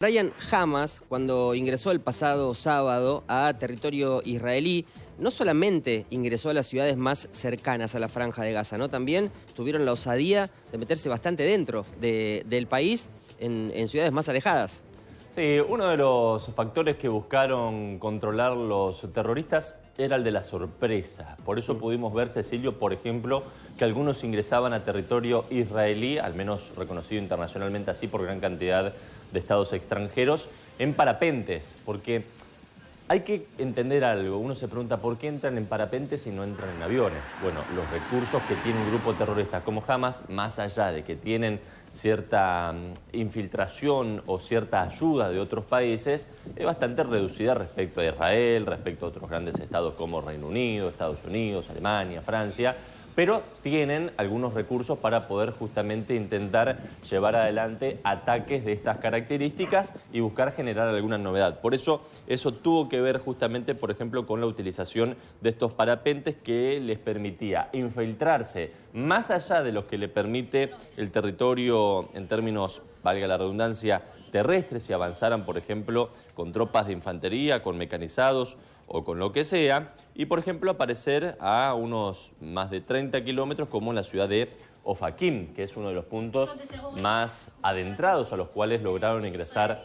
Brian, Hamas, cuando ingresó el pasado sábado a territorio israelí, no solamente ingresó a las ciudades más cercanas a la Franja de Gaza, ¿no? También tuvieron la osadía de meterse bastante dentro del país, en ciudades más alejadas. Sí, uno de los factores que buscaron controlar los terroristas era el de la sorpresa. Por eso pudimos ver, Cecilio, por ejemplo, que algunos ingresaban a territorio israelí, al menos reconocido internacionalmente así por gran cantidad de estados extranjeros, en parapentes, porque hay que entender algo. Uno se pregunta por qué entran en parapentes y no entran en aviones. Bueno, los recursos que tiene un grupo terrorista como Hamas, más allá de que tienen cierta infiltración o cierta ayuda de otros países, es bastante reducida respecto a Israel, respecto a otros grandes estados como Reino Unido, Estados Unidos, Alemania, Francia, pero tienen algunos recursos para poder justamente intentar llevar adelante ataques de estas características y buscar generar alguna novedad. Por eso tuvo que ver justamente, por ejemplo, con la utilización de estos parapentes que les permitía infiltrarse más allá de lo que le permite el territorio en términos, valga la redundancia, terrestres, si avanzaran, por ejemplo, con tropas de infantería, con mecanizados o con lo que sea, y por ejemplo aparecer a unos más de 30 kilómetros como en la ciudad de Ofakim, que es uno de los puntos más adentrados a los cuales lograron ingresar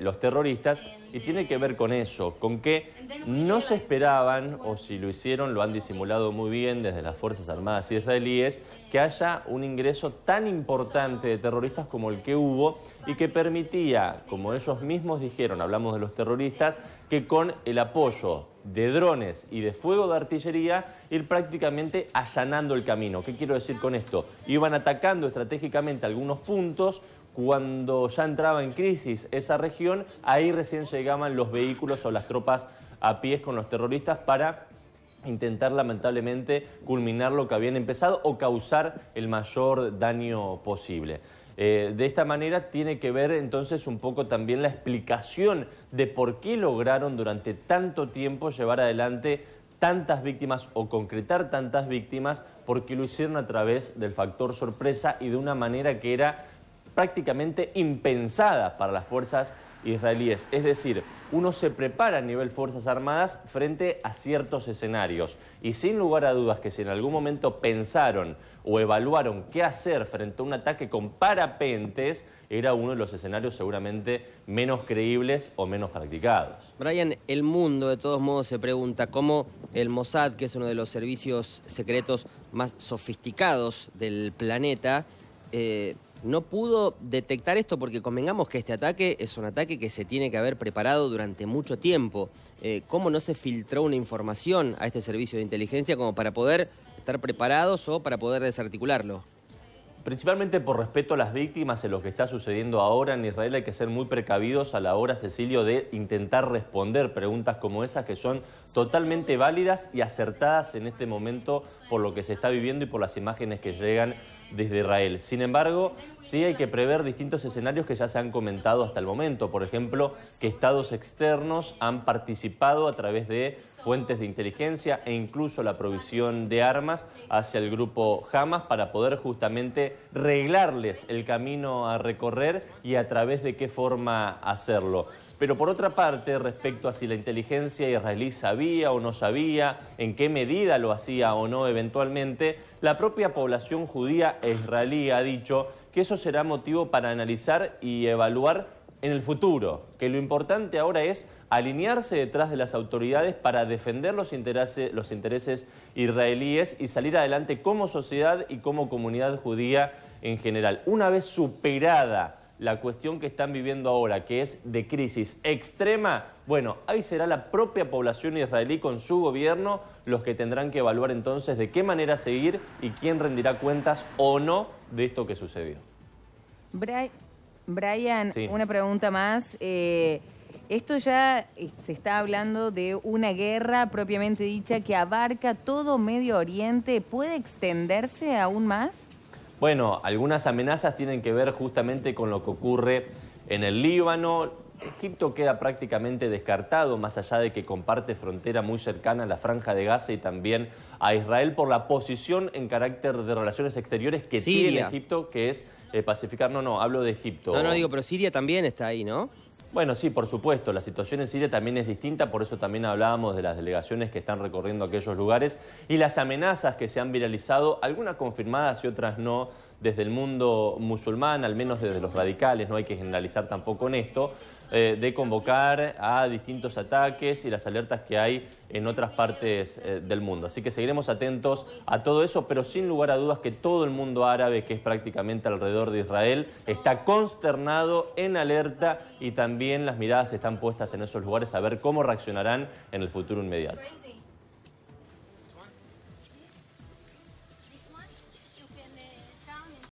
los terroristas, y tiene que ver con eso, con que no se esperaban, o si lo hicieron lo han disimulado muy bien desde las Fuerzas Armadas israelíes, que haya un ingreso tan importante de terroristas como el que hubo y que permitía, como ellos mismos dijeron, hablamos de los terroristas, que con el apoyo de drones y de fuego de artillería ir prácticamente allanando el camino. ¿Qué quiero decir con esto? Iban atacando estratégicamente algunos puntos. Cuando ya entraba en crisis esa región, ahí recién llegaban los vehículos o las tropas a pies con los terroristas para intentar lamentablemente culminar lo que habían empezado o causar el mayor daño posible. De esta manera tiene que ver entonces un poco también la explicación de por qué lograron durante tanto tiempo llevar adelante tantas víctimas o concretar tantas víctimas, porque lo hicieron a través del factor sorpresa y de una manera que era prácticamente impensada para las fuerzas israelíes. Es decir, uno se prepara a nivel Fuerzas Armadas frente a ciertos escenarios y sin lugar a dudas que si en algún momento pensaron o evaluaron qué hacer frente a un ataque con parapentes, era uno de los escenarios seguramente menos creíbles o menos practicados. Brian, el mundo de todos modos se pregunta cómo el Mossad, que es uno de los servicios secretos más sofisticados del planeta, no pudo detectar esto, porque convengamos que este ataque es un ataque que se tiene que haber preparado durante mucho tiempo. ¿Cómo no se filtró una información a este servicio de inteligencia como para poder estar preparados o para poder desarticularlo? Principalmente por respeto a las víctimas en lo que está sucediendo ahora en Israel, hay que ser muy precavidos a la hora, Cecilio, de intentar responder preguntas como esas que son totalmente válidas y acertadas en este momento por lo que se está viviendo y por las imágenes que llegan desde Israel. Sin embargo, sí hay que prever distintos escenarios que ya se han comentado hasta el momento. Por ejemplo, que estados externos han participado a través de fuentes de inteligencia e incluso la provisión de armas hacia el grupo Hamas para poder justamente reglarles el camino a recorrer y a través de qué forma hacerlo. Pero por otra parte, respecto a si la inteligencia israelí sabía o no sabía, en qué medida lo hacía o no eventualmente, la propia población judía e israelí ha dicho que eso será motivo para analizar y evaluar en el futuro, que lo importante ahora es alinearse detrás de las autoridades para defender los intereses israelíes y salir adelante como sociedad y como comunidad judía en general. Una vez superada la cuestión que están viviendo ahora, que es de crisis extrema, bueno, ahí será la propia población israelí con su gobierno los que tendrán que evaluar entonces de qué manera seguir y quién rendirá cuentas o no de esto que sucedió. Brian, Sí. Una pregunta más. Esto ya se está hablando de una guerra propiamente dicha que abarca todo Medio Oriente. ¿Puede extenderse aún más? Bueno, algunas amenazas tienen que ver justamente con lo que ocurre en el Líbano. Egipto queda prácticamente descartado, más allá de que comparte frontera muy cercana a la Franja de Gaza y también a Israel por la posición en carácter de relaciones exteriores que Siria. tiene Egipto, que es pacificar. No, hablo de Egipto. No, digo, pero Siria también está ahí, ¿no? Bueno, sí, por supuesto, la situación en Siria también es distinta, por eso también hablábamos de las delegaciones que están recorriendo aquellos lugares y las amenazas que se han viralizado, algunas confirmadas y otras no, desde el mundo musulmán, al menos desde los radicales, no hay que generalizar tampoco en esto, de convocar a distintos ataques y las alertas que hay en otras partes del mundo. Así que seguiremos atentos a todo eso, pero sin lugar a dudas que todo el mundo árabe, que es prácticamente alrededor de Israel, está consternado, en alerta, y también las miradas están puestas en esos lugares a ver cómo reaccionarán en el futuro inmediato.